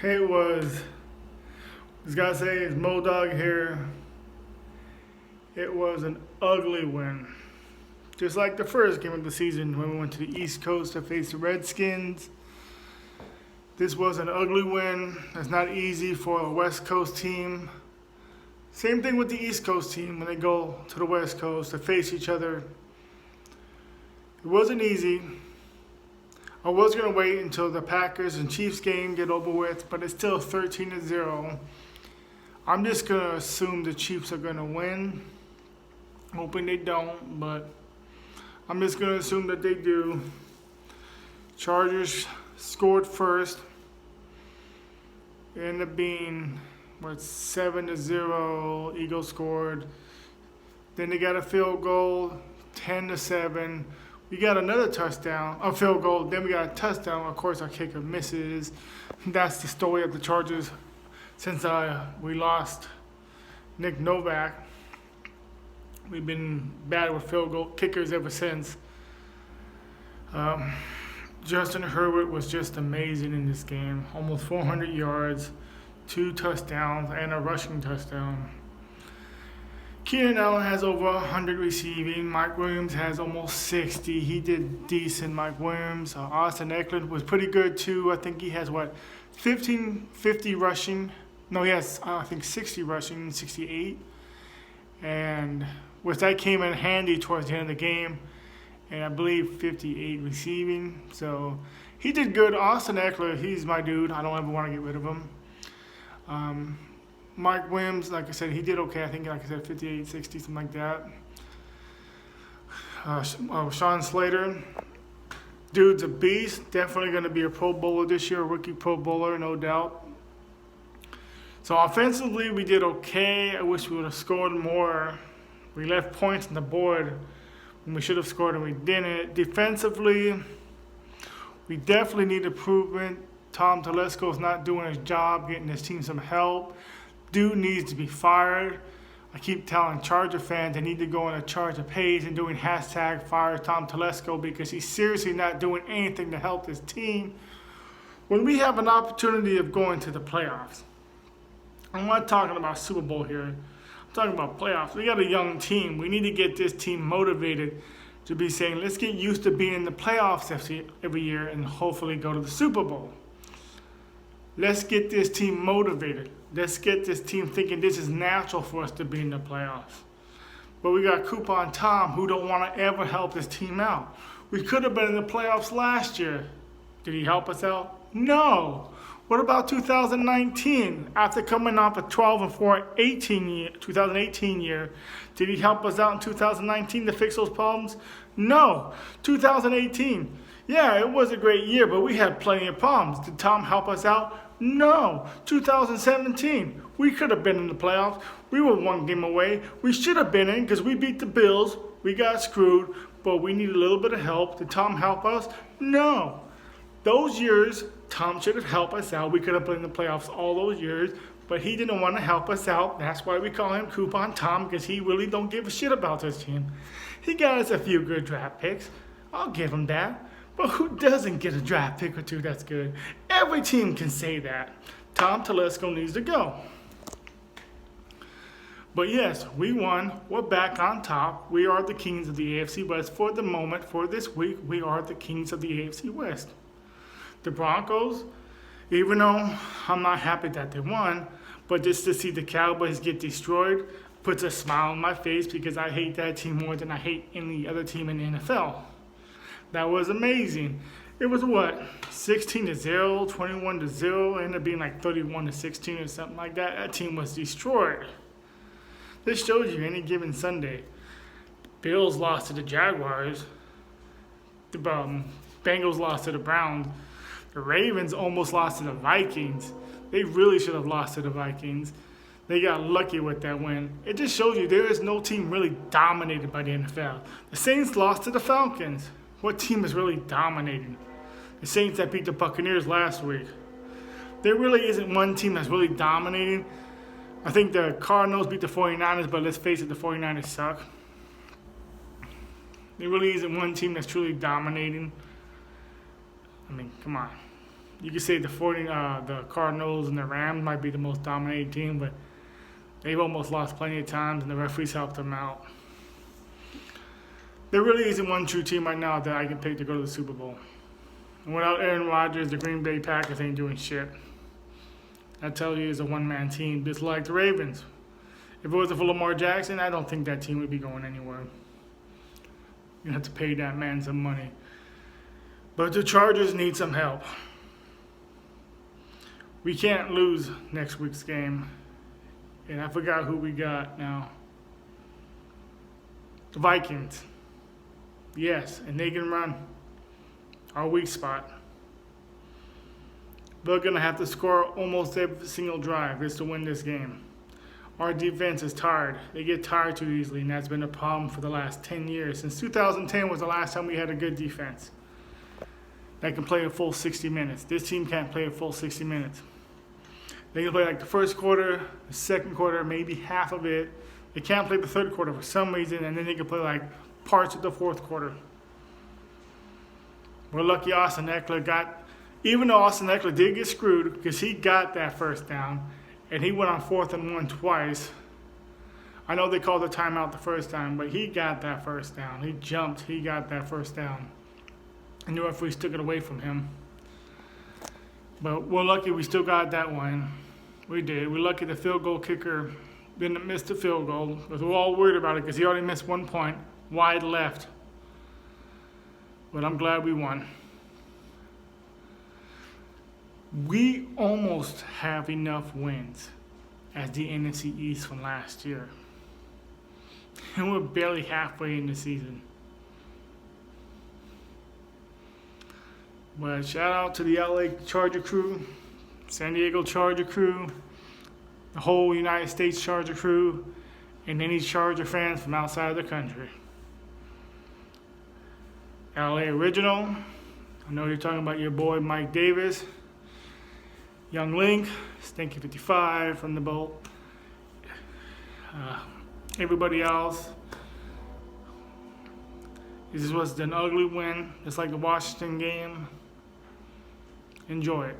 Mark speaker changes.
Speaker 1: It was, just gotta say, it's Mo Dog here. It was an ugly win. Just like the first game of the season when we went to the East Coast to face the Redskins. This was an ugly win. It's not easy for a West Coast team. Same thing with the East Coast team when they go to the West Coast to face each other. It wasn't easy. I was going to wait until the Packers and Chiefs game get over with, but it's still 13-0. I'm just going to assume the Chiefs are going to win. Hoping they don't, but I'm just going to assume that they do. Chargers scored first. It ended up being, 7-0. Eagles scored. Then they got a field goal, 10-7. We got another touchdown, a field goal. Then we got a touchdown. Of course, our kicker misses. That's the story of the Chargers since we lost Nick Novak. We've been bad with field goal kickers ever since. Justin Herbert was just amazing in this game. Almost 400 yards, 2 touchdowns, and a rushing touchdown. Keenan Allen has over 100 receiving. Mike Williams has almost 60. He did decent, Mike Williams. Austin Eckler was pretty good too. I think he has 50 rushing. No, he has, 60 rushing, 68. And which that came in handy towards the end of the game. And I believe 58 receiving. So he did good. Austin Eckler, he's my dude. I don't ever want to get rid of him. Mike Williams, like I said, he did okay. I think, like I said, 58, 60, something like that. Sean Slater, dude's a beast. Definitely going to be a Pro Bowler this year, a rookie Pro Bowler, no doubt. So offensively, we did okay. I wish we would have scored more. We left points on the board when we should have scored and we didn't. Defensively, we definitely need improvement. Tom Telesco is not doing his job, getting his team some help. Dude needs to be fired. I keep telling Charger fans they need to go on a Charger page and doing hashtag fire Tom Telesco because he's seriously not doing anything to help this team. When we have an opportunity of going to the playoffs, I'm not talking about Super Bowl here. I'm talking about playoffs. We got a young team. We need to get this team motivated to be saying, let's get used to being in the playoffs every year and hopefully go to the Super Bowl. Let's get this team motivated. Let's get this team thinking this is natural for us to be in the playoffs. But we got Coupon Tom who don't want to ever help his team out. We could have been in the playoffs last year. Did he help us out? No. What about 2019? After coming off a 12-4 2018 year, did he help us out in 2019 to fix those problems? No. 2018. Yeah, it was a great year, but we had plenty of problems. Did Tom help us out? No. 2017, we could have been in the playoffs. We were one game away. We should have been in because we beat the Bills. We got screwed, but we need a little bit of help. Did Tom help us? No. Those years, Tom should have helped us out. We could have been in the playoffs all those years, but he didn't want to help us out. That's why we call him Coupon Tom because he really don't give a shit about this team. He got us a few good draft picks. I'll give him that. But who doesn't get a draft pick or two that's good? Every team can say that. Tom Telesco needs to go. But yes, we won. We're back on top. We are the kings of the AFC West. For the moment, for this week, we are the kings of the AFC West. The Broncos, even though I'm not happy that they won, but just to see the Cowboys get destroyed puts a smile on my face because I hate that team more than I hate any other team in the NFL. That was amazing. It was 16-0, 21-0, ended up being like 31-16 or something like that. That team was destroyed. This shows you any given Sunday. Bills lost to the Jaguars. The Bengals lost to the Browns. The Ravens almost lost to the Vikings. They really should have lost to the Vikings. They got lucky with that win. It just shows you there is no team really dominated by the NFL. The Saints lost to the Falcons. What team is really dominating? The Saints that beat the Buccaneers last week. There really isn't one team that's really dominating. I think the Cardinals beat the 49ers, but let's face it, the 49ers suck. There really isn't one team that's truly dominating. I mean, come on. You could say the Cardinals and the Rams might be the most dominating team, but they've almost lost plenty of times, and the referees helped them out. There really isn't one true team right now that I can pick to go to the Super Bowl. And without Aaron Rodgers, the Green Bay Packers ain't doing shit. I tell you, it's a one-man team, just like the Ravens. If it wasn't for Lamar Jackson, I don't think that team would be going anywhere. You have to pay that man some money. But the Chargers need some help. We can't lose next week's game. And I forgot who we got now. The Vikings. Yes, and they can run. Our weak spot. They're going to have to score almost every single drive just to win this game. Our defense is tired. They get tired too easily, and that's been a problem for the last 10 years. Since 2010 was the last time we had a good defense that can play a full 60 minutes. This team can't play a full 60 minutes. They can play like the first quarter, the second quarter, maybe half of it. They can't play the third quarter for some reason, and then they can play like parts of the fourth quarter. We're lucky Austin Eckler got, even though Austin Eckler did get screwed because he got that first down, and he went on 4th and 1 twice. I know they called the timeout the first time, but he got that first down. He jumped, he got that first down. And the referees took it away from him. But we're lucky we still got that one. We did. We're lucky the field goal kicker didn't miss the field goal. But we're all worried about it because he already missed 1 point, wide left. But I'm glad we won. We almost have enough wins as the NFC East from last year. And we're barely halfway in the season. But shout out to the LA Charger crew, San Diego Charger crew, the whole United States Charger crew, and any Charger fans from outside the country. LA Original, I know you're talking about your boy Mike Davis, Young Link, Stinky 55 from the Bolt, everybody else. This was an ugly win, just like the Washington game. Enjoy it.